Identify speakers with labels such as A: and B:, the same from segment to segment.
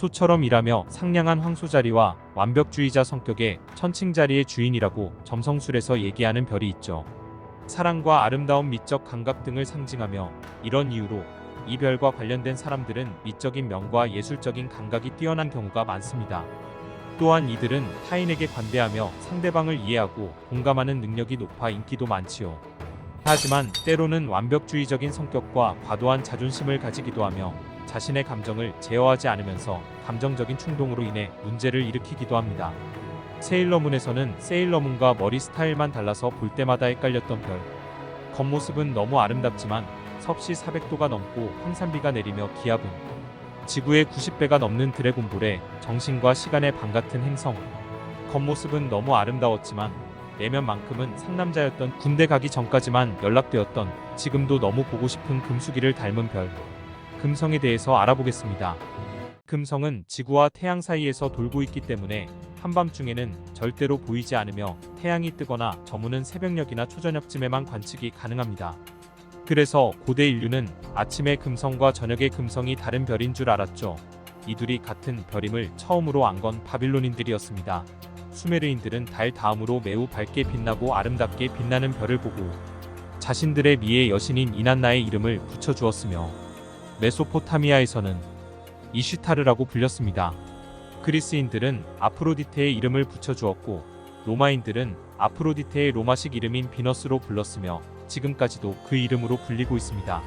A: 소처럼 일하며 상냥한 황소자리와 완벽주의자 성격의 천칭자리의 주인이라고 점성술에서 얘기하는 별이 있죠. 사랑과 아름다움, 미적 감각 등을 상징하며 이런 이유로 이 별과 관련된 사람들은 미적인 명과 예술적인 감각이 뛰어난 경우가 많습니다. 또한 이들은 타인에게 관대하며 상대방을 이해하고 공감하는 능력이 높아 인기도 많지요. 하지만 때로는 완벽주의적인 성격과 과도한 자존심을 가지기도 하며 자신의 감정을 제어하지 않으면서 감정적인 충동으로 인해 문제를 일으키기도 합니다. 세일러문에서는 세일러문과 머리 스타일만 달라서 볼 때마다 헷갈렸던 별. 겉모습은 너무 아름답지만 섭씨 400도가 넘고 황산비가 내리며 기압은 지구의 90배가 넘는 드래곤볼의 정신과 시간의 방 같은 행성. 겉모습은 너무 아름다웠지만 내면만큼은 상남자였던, 군대 가기 전까지만 연락되었던, 지금도 너무 보고 싶은 금수기를 닮은 별. 금성에 대해서 알아보겠습니다. 금성은 지구와 태양 사이에서 돌고 있기 때문에 한밤중에는 절대로 보이지 않으며 태양이 뜨거나 저무는 새벽녘이나 초저녁쯤에만 관측이 가능합니다. 그래서 고대 인류는 아침의 금성과 저녁의 금성이 다른 별인 줄 알았죠. 이 둘이 같은 별임을 처음으로 안 건 바빌론인들이었습니다. 수메르인들은 달 다음으로 매우 밝게 빛나고 아름답게 빛나는 별을 보고 자신들의 미의 여신인 이난나의 이름을 붙여주었으며 메소포타미아에서는 이슈타르라고 불렸습니다. 그리스인들은 아프로디테의 이름을 붙여주었고 로마인들은 아프로디테의 로마식 이름인 비너스로 불렀으며 지금까지도 그 이름으로 불리고 있습니다.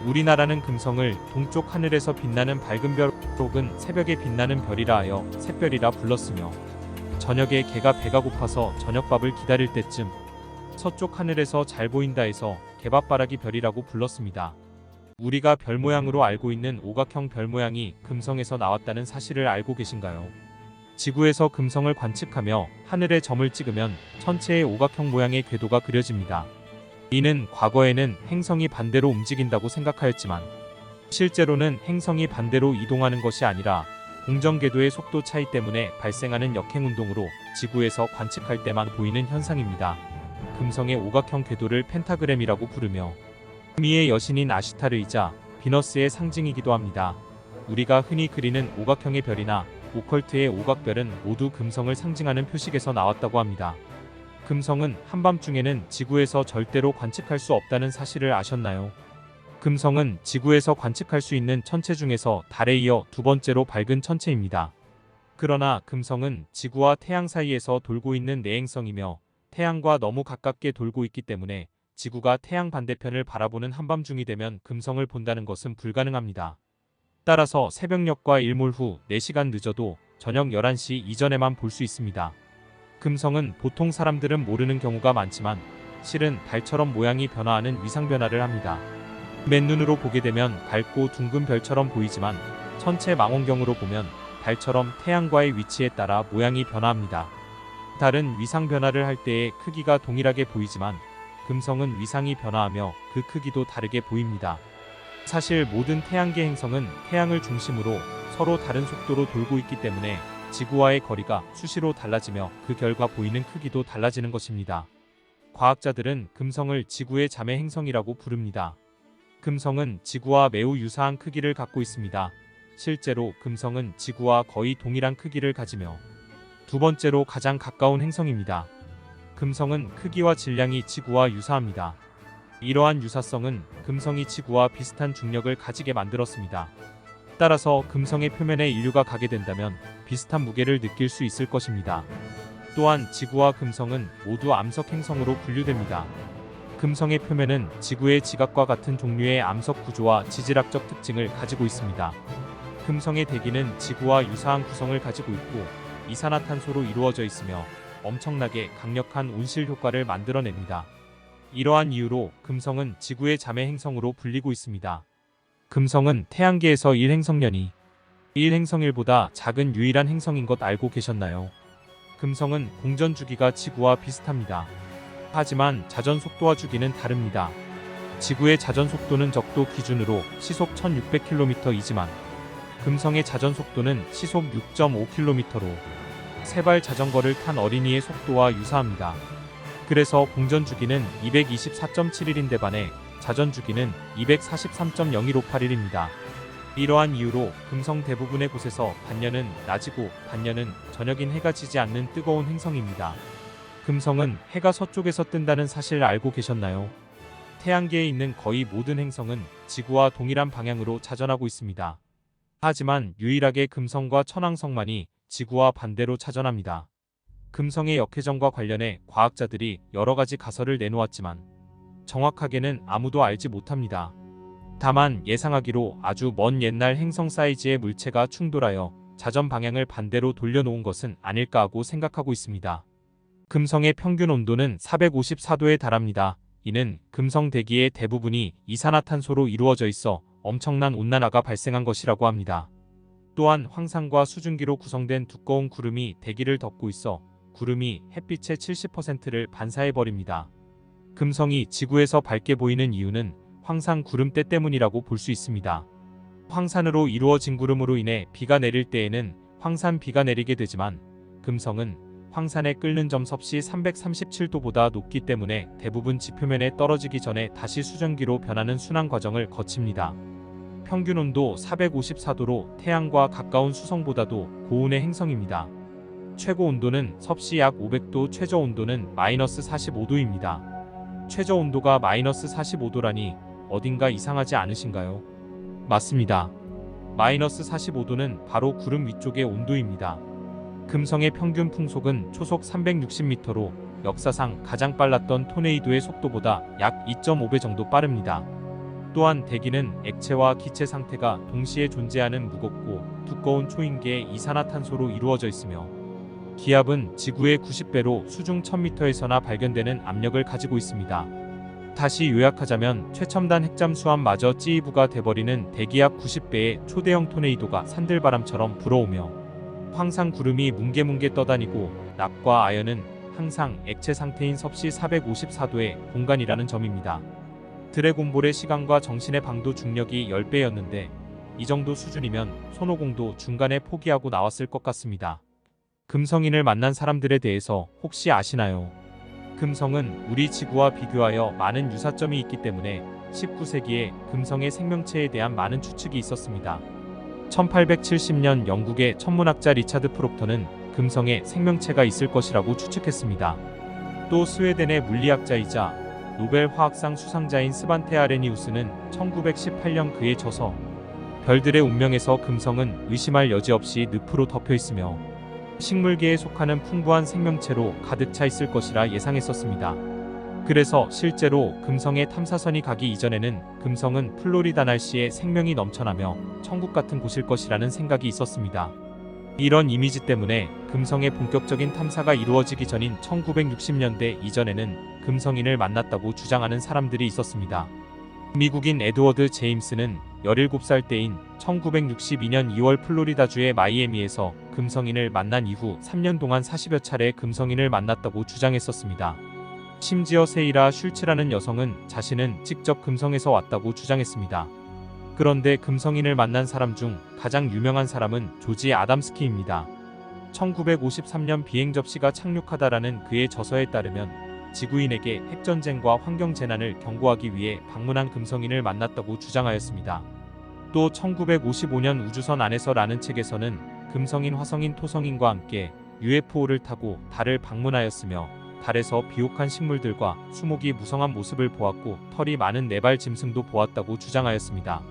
A: 우리나라는 금성을 동쪽 하늘에서 빛나는 밝은 별 혹은 새벽에 빛나는 별이라 하여 샛별이라 불렀으며 저녁에 개가 배가 고파서 저녁밥을 기다릴 때쯤 서쪽 하늘에서 잘 보인다 해서 개밥바라기 별이라고 불렀습니다. 우리가 별 모양으로 알고 있는 오각형 별 모양이 금성에서 나왔다는 사실을 알고 계신가요? 지구에서 금성을 관측하며 하늘에 점을 찍으면 천체의 오각형 모양의 궤도가 그려집니다. 이는 과거에는 행성이 반대로 움직인다고 생각하였지만 실제로는 행성이 반대로 이동하는 것이 아니라 공전궤도의 속도 차이 때문에 발생하는 역행운동으로 지구에서 관측할 때만 보이는 현상입니다. 금성의 오각형 궤도를 펜타그램이라고 부르며 미의 여신인 아슈타르이자 비너스의 상징이기도 합니다. 우리가 흔히 그리는 오각형의 별이나 오컬트의 오각별은 모두 금성을 상징하는 표식에서 나왔다고 합니다. 금성은 한밤중에는 지구에서 절대로 관측할 수 없다는 사실을 아셨나요? 금성은 지구에서 관측할 수 있는 천체 중에서 달에 이어 두 번째로 밝은 천체입니다. 그러나 금성은 지구와 태양 사이에서 돌고 있는 내행성이며 태양과 너무 가깝게 돌고 있기 때문에 지구가 태양 반대편을 바라보는 한밤중이 되면 금성을 본다는 것은 불가능합니다. 따라서 새벽녘과 일몰 후 4시간 늦어도 저녁 11시 이전에만 볼 수 있습니다. 금성은 보통 사람들은 모르는 경우가 많지만 실은 달처럼 모양이 변화하는 위상 변화를 합니다. 맨눈으로 보게 되면 밝고 둥근 별처럼 보이지만 천체 망원경으로 보면 달처럼 태양과의 위치에 따라 모양이 변화합니다. 달은 위상 변화를 할 때의 크기가 동일하게 보이지만 금성은 위상이 변화하며 그 크기도 다르게 보입니다. 사실 모든 태양계 행성은 태양을 중심으로 서로 다른 속도로 돌고 있기 때문에 지구와의 거리가 수시로 달라지며 그 결과 보이는 크기도 달라지는 것입니다. 과학자들은 금성을 지구의 자매 행성이라고 부릅니다. 금성은 지구와 매우 유사한 크기를 갖고 있습니다. 실제로 금성은 지구와 거의 동일한 크기를 가지며 두 번째로 가장 가까운 행성입니다. 금성은 크기와 질량이 지구와 유사합니다. 이러한 유사성은 금성이 지구와 비슷한 중력을 가지게 만들었습니다. 따라서 금성의 표면에 인류가 가게 된다면 비슷한 무게를 느낄 수 있을 것입니다. 또한 지구와 금성은 모두 암석 행성으로 분류됩니다. 금성의 표면은 지구의 지각과 같은 종류의 암석 구조와 지질학적 특징을 가지고 있습니다. 금성의 대기는 지구와 유사한 구성을 가지고 있고 이산화탄소로 이루어져 있으며 엄청나게 강력한 온실 효과를 만들어냅니다. 이러한 이유로 금성은 지구의 자매 행성으로 불리고 있습니다. 금성은 태양계에서 1행성년이 1행성일보다 작은 유일한 행성인 것 알고 계셨나요? 금성은 공전 주기가 지구와 비슷합니다. 하지만 자전 속도와 주기는 다릅니다. 지구의 자전 속도는 적도 기준으로 시속 1600km이지만 금성의 자전 속도는 시속 6.5km로 세발 자전거를 탄 어린이의 속도와 유사합니다. 그래서 공전 주기는 224.71인데 반해 자전 주기는 243.01581입니다. 이러한 이유로 금성 대부분의 곳에서 반년은 낮이고 반년은 저녁인 해가 지지 않는 뜨거운 행성입니다. 금성은 해가 서쪽에서 뜬다는 사실을 알고 계셨나요? 태양계에 있는 거의 모든 행성은 지구와 동일한 방향으로 자전하고 있습니다. 하지만 유일하게 금성과 천왕성만이 지구와 반대로 자전합니다. 금성의 역회전과 관련해 과학자들이 여러 가지 가설을 내놓았지만 정확하게는 아무도 알지 못합니다. 다만 예상하기로 아주 먼 옛날 행성 사이즈의 물체가 충돌하여 자전 방향을 반대로 돌려놓은 것은 아닐까 하고 생각하고 있습니다. 금성의 평균 온도는 454도에 달합니다. 이는 금성 대기의 대부분이 이산화탄소로 이루어져 있어 엄청난 온난화가 발생한 것이라고 합니다. 또한 황산과 수증기로 구성된 두꺼운 구름이 대기를 덮고 있어 구름이 햇빛의 70%를 반사해버립니다. 금성이 지구에서 밝게 보이는 이유는 황산 구름대 때문이라고 볼 수 있습니다. 황산으로 이루어진 구름으로 인해 비가 내릴 때에는 황산 비가 내리게 되지만 금성은 황산에 끓는 점 섭씨 337도보다 높기 때문에 대부분 지표면에 떨어지기 전에 다시 수증기로 변하는 순환 과정을 거칩니다. 평균 온도 454도로 태양과 가까운 수성보다도 고온의 행성입니다. 최고 온도는 섭씨 약 500도, 최저 온도는 마이너스 45도입니다. 최저 온도가 마이너스 45도라니 어딘가 이상하지 않으신가요? 맞습니다. 마이너스 45도는 바로 구름 위쪽의 온도입니다. 금성의 평균 풍속은 초속 360m로 역사상 가장 빨랐던 토네이도의 속도보다 약 2.5배 정도 빠릅니다. 또한 대기는 액체와 기체 상태가 동시에 존재하는 무겁고 두꺼운 초인계의 이산화탄소로 이루어져 있으며 기압은 지구의 90배로 수중 1000m에서나 발견되는 압력을 가지고 있습니다. 다시 요약하자면 최첨단 핵잠 수함마저 찌이부가 돼버리는 대기압 90배의 초대형 토네이도가 산들바람처럼 불어오며 황산 구름이 뭉게뭉게 떠다니고 납과 아연은 항상 액체 상태인 섭씨 454도의 공간이라는 점입니다. 드래곤볼의 시간과 정신의 방도 중력이 10배였는데 이 정도 수준이면 손오공도 중간에 포기하고 나왔을 것 같습니다. 금성인을 만난 사람들에 대해서 혹시 아시나요? 금성은 우리 지구와 비교하여 많은 유사점이 있기 때문에 19세기에 금성의 생명체에 대한 많은 추측이 있었습니다. 1870년 영국의 천문학자 리차드 프록터는 금성에 생명체가 있을 것이라고 추측했습니다. 또 스웨덴의 물리학자이자 노벨 화학상 수상자인 스반테 아레니우스는 1918년 그의 저서 별들의 운명에서 금성은 의심할 여지 없이 늪으로 덮여 있으며 식물계에 속하는 풍부한 생명체로 가득 차 있을 것이라 예상했었습니다. 그래서 실제로 금성에 탐사선이 가기 이전에는 금성은 플로리다 날씨에 생명이 넘쳐나며 천국 같은 곳일 것이라는 생각이 있었습니다. 이런 이미지 때문에 금성의 본격적인 탐사가 이루어지기 전인 1960년대 이전에는 금성인을 만났다고 주장하는 사람들이 있었습니다. 미국인 에드워드 제임스는 17살 때인 1962년 2월 플로리다주의 마이애미에서 금성인을 만난 이후 3년 동안 40여 차례 금성인을 만났다고 주장했었습니다. 심지어 세이라 슐츠라는 여성은 자신은 직접 금성에서 왔다고 주장했습니다. 그런데 금성인을 만난 사람 중 가장 유명한 사람은 조지 아담스키입니다. 1953년 비행 접시가 착륙하다라는 그의 저서에 따르면 지구인에게 핵전쟁과 환경재난을 경고하기 위해 방문한 금성인을 만났다고 주장하였습니다. 또 1955년 우주선 안에서라는 책에서는 금성인, 화성인, 토성인과 함께 UFO를 타고 달을 방문하였으며 달에서 비옥한 식물들과 수목이 무성한 모습을 보았고 털이 많은 네발 짐승도 보았다고 주장하였습니다.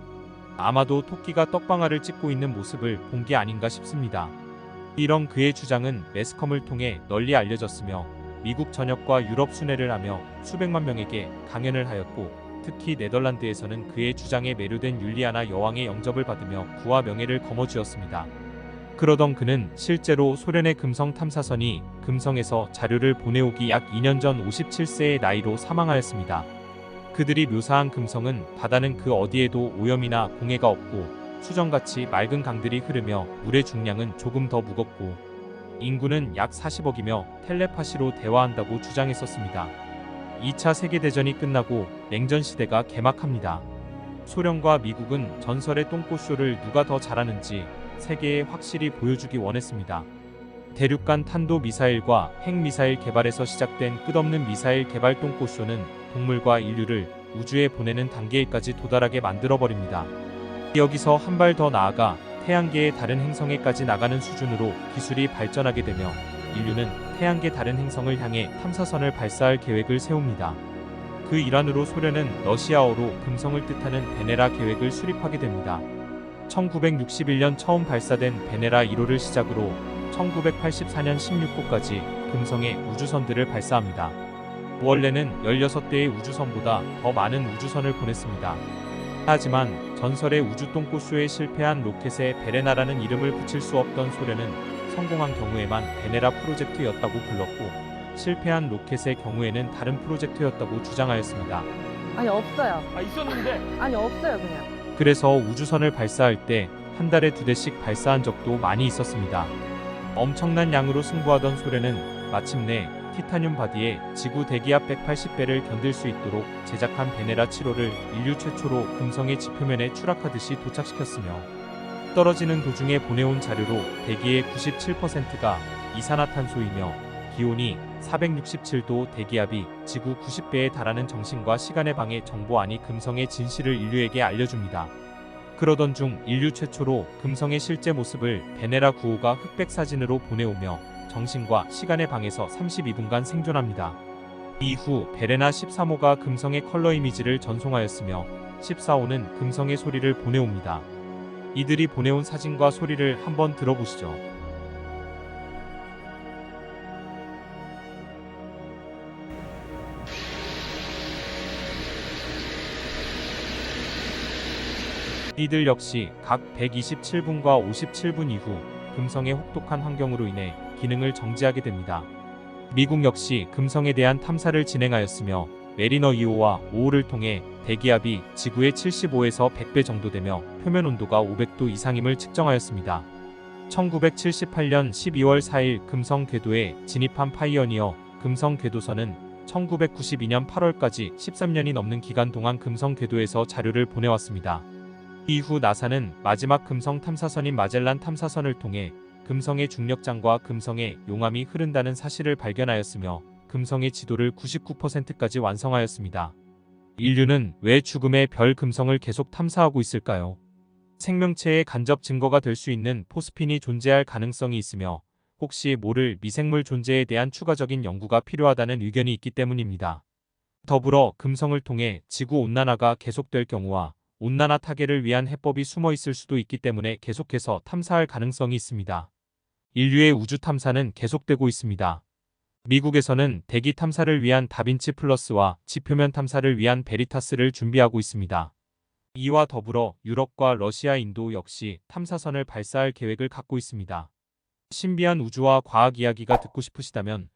A: 아마도 토끼가 떡방아를 찍고 있는 모습을 본 게 아닌가 싶습니다. 이런 그의 주장은 매스컴을 통해 널리 알려졌으며 미국 전역과 유럽 순회를 하며 수백만 명에게 강연을 하였고 특히 네덜란드에서는 그의 주장에 매료된 율리아나 여왕의 영접을 받으며 부와 명예를 거머쥐었습니다. 그러던 그는 실제로 소련의 금성 탐사선이 금성에서 자료를 보내오기 약 2년 전 57세의 나이로 사망하였습니다. 그들이 묘사한 금성은 바다는 그 어디에도 오염이나 공해가 없고 수정같이 맑은 강들이 흐르며 물의 중량은 조금 더 무겁고 인구는 약 40억이며 텔레파시로 대화한다고 주장했었습니다. 2차 세계대전이 끝나고 냉전 시대가 개막합니다. 소련과 미국은 전설의 똥꼬쇼를 누가 더 잘하는지 세계에 확실히 보여주기 원했습니다. 대륙간 탄도 미사일과 핵미사일 개발에서 시작된 끝없는 미사일 개발 똥꼬쇼는 동물과 인류를 우주에 보내는 단계에까지 도달하게 만들어버립니다. 여기서 한 발 더 나아가 태양계의 다른 행성에까지 나가는 수준으로 기술이 발전하게 되며 인류는 태양계 다른 행성을 향해 탐사선을 발사할 계획을 세웁니다. 그 일환으로 소련은 러시아어로 금성을 뜻하는 베네라 계획을 수립하게 됩니다. 1961년 처음 발사된 베네라 1호를 시작으로 1984년 16호까지 금성에 우주선들을 발사합니다. 원래는 16대의 우주선보다 더 많은 우주선을 보냈습니다. 하지만 전설의 우주 똥꼬쇼에 실패한 로켓에 베레나라는 이름을 붙일 수 없던 소련은 성공한 경우에만 베네라 프로젝트였다고 불렀고 실패한 로켓의 경우에는 다른 프로젝트였다고 주장하였습니다.
B: 아니 없어요.
C: 있었는데.
B: 아니 없어요 그냥.
A: 그래서 우주선을 발사할 때 한 달에 2대씩 발사한 적도 많이 있었습니다. 엄청난 양으로 승부하던 소련은 마침내 티타늄 바디에 지구 대기압 180배를 견딜 수 있도록 제작한 베네라 7호를 인류 최초로 금성의 지표면에 추락하듯이 도착시켰으며 떨어지는 도중에 보내온 자료로 대기의 97%가 이산화탄소이며 기온이 467도, 대기압이 지구 90배에 달하는 정신과 시간의 방해 정보안이 금성의 진실을 인류에게 알려줍니다. 그러던 중 인류 최초로 금성의 실제 모습을 베네라 9호가 흑백 사진으로 보내오며 정신과 시간의 방에서 32분간 생존합니다. 이후 베레나 13호가 금성의 컬러 이미지를 전송하였으며 14호는 금성의 소리를 보내옵니다. 이들이 보내온 사진과 소리를 한번 들어보시죠. 이들 역시 각 127분과 57분 이후 금성의 혹독한 환경으로 인해 기능을 정지하게 됩니다. 미국 역시 금성에 대한 탐사를 진행하였으며 메리너 2호와 5호를 통해 대기압이 지구의 75에서 100배 정도 되며 표면 온도가 500도 이상임을 측정하였습니다. 1978년 12월 4일 금성 궤도에 진입한 파이어니어 금성 궤도선은 1992년 8월까지 13년이 넘는 기간 동안 금성 궤도에서 자료를 보내왔습니다. 이후 나사는 마지막 금성 탐사선인 마젤란 탐사선을 통해 금성의 중력장과 금성의 용암이 흐른다는 사실을 발견하였으며 금성의 지도를 99%까지 완성하였습니다. 인류는 왜 죽음의 별 금성을 계속 탐사하고 있을까요? 생명체의 간접 증거가 될 수 있는 포스핀이 존재할 가능성이 있으며 혹시 모를 미생물 존재에 대한 추가적인 연구가 필요하다는 의견이 있기 때문입니다. 더불어 금성을 통해 지구 온난화가 계속될 경우와 온난화 타개를 위한 해법이 숨어 있을 수도 있기 때문에 계속해서 탐사할 가능성이 있습니다. 인류의 우주 탐사는 계속되고 있습니다. 미국에서는 대기 탐사를 위한 다빈치 플러스와 지표면 탐사를 위한 베리타스를 준비하고 있습니다. 이와 더불어 유럽과 러시아, 인도 역시 탐사선을 발사할 계획을 갖고 있습니다. 신비한 우주와 과학 이야기가 듣고 싶으시다면